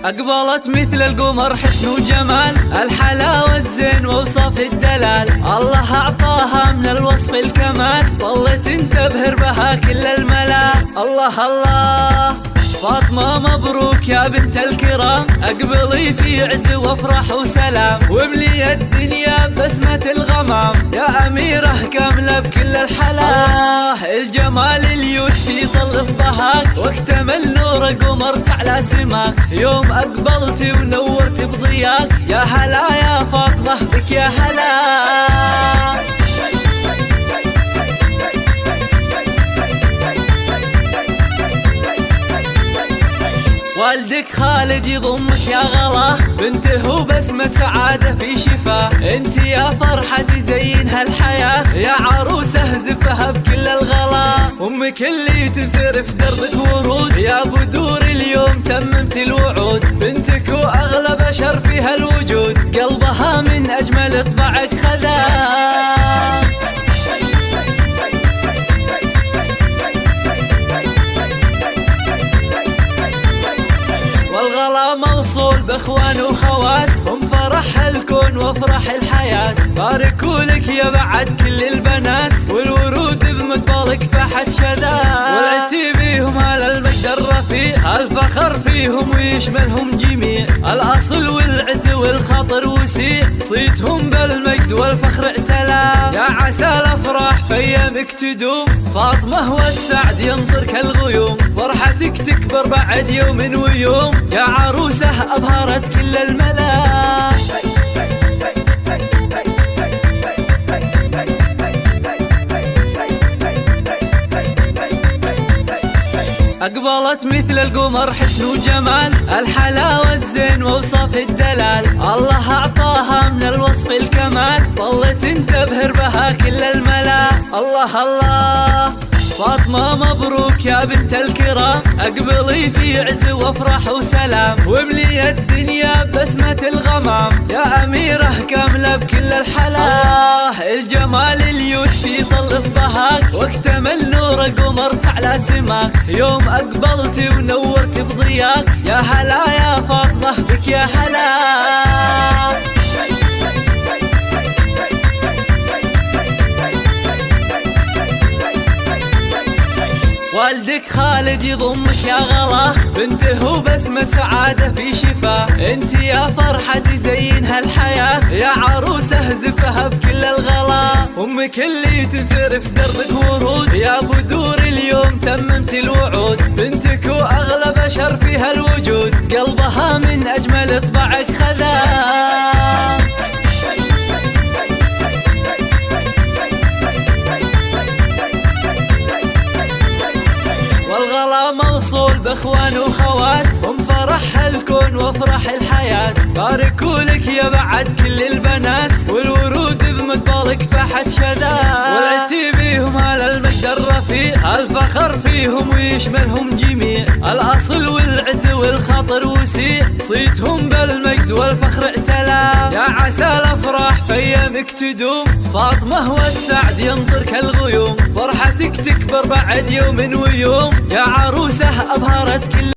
أقبلت مثل القمر حسن وجمال، الحلاوة الزين ووصف الدلال، الله أعطاها من الوصف الكمال، ظلت تنتبهر بها كل الملا. الله الله فاطمة مبروك يا بنت الكرام، اقبلي في عز وافرح وسلام، واملي الدنيا بسمة الغمام، يا أميرة كاملة بكل الحلا. الجمال اليوس في طل بهاك، واكتمل نور قمر فعلى سماك، يوم اقبلتي ونورت بضياك، يا هلا يا فاطمة بك يا هلا. والدك خالد يضمك يا غلا، بنته وبسمة سعادة في شفاه، انت يا فرحة تزين هالحياة، يا عروسة زفها بكل الغلا، امك اللي تنثر في دربك ورود، يا بدور اليوم تممت الوعود، بنتك واغلى بشر في هالوجود، قلبها من اجمل طبعك خذاه. والغلا موصول باخوان وخوات، هم فرح الكون وافرح الحياة، باركوا لك يا بعد كل البنات، والورود بمقبلك فحت شذا، والعتي بيهم على المجد الرفيع، الفخر فيهم ويشملهم جميع، الاصل والعز والخطر وسيع، صيتهم بالمجد والفخر اعتلى، يا عسى الافراح في ايامك تدوم، فاطمة والسعد ينطر كالغيوم، فرحتك تكبر بعد يوم ويوم، يا عروسة أبهرت كل الملا. أقبلت مثل القمر حسن وجمال، الحلاوة الزين ووصف الدلال، الله أعطاها من الوصف الكمال، ظلت تنتبهر بها كل الملا. الله الله فاطمة مبروك يا بنت الكرام، اقبلي في عز وافرح وسلام، واملي الدنيا بسمة الغمام، يا أميرة كاملة بكل الحلا. الجمال اليوس في طل بهاك، واكتمل نور قمر فعلى سماك، يوم اقبلتي ونورت بضياك، يا هلا يا فاطمة بك يا هلا. والدك خالد يضمك يا غلا، بنته وبسمة سعادة في شفاه، انت يا فرحة تزين هالحياة، يا عروسة زفها بكل الغلا، امك اللي تنثر في دربك ورود، يا بدور اليوم تممت الوعود، بنتك واغلى بشر في هالوجود، قلبها من اجمل طبعك خذاه. والغلا موصول باخوان وخوات، هم فرح الكون وافرح الحياة، باركوا لك يا بعد كل البنات، والورود بمقبلك فحت شذا، والعتي بيهم على المجد الرفيع، الفخر فيهم ويشملهم جميع، الاصل والعز والخطر وسيع، صيتهم بالمجد والفخر اعتلى، يا عسى الافراح في ايامك تدوم، فاطمة والسعد ينطر كالغيوم، فرحتك تكبر بعد يوم ويوم، يا عروسة أبهرت كل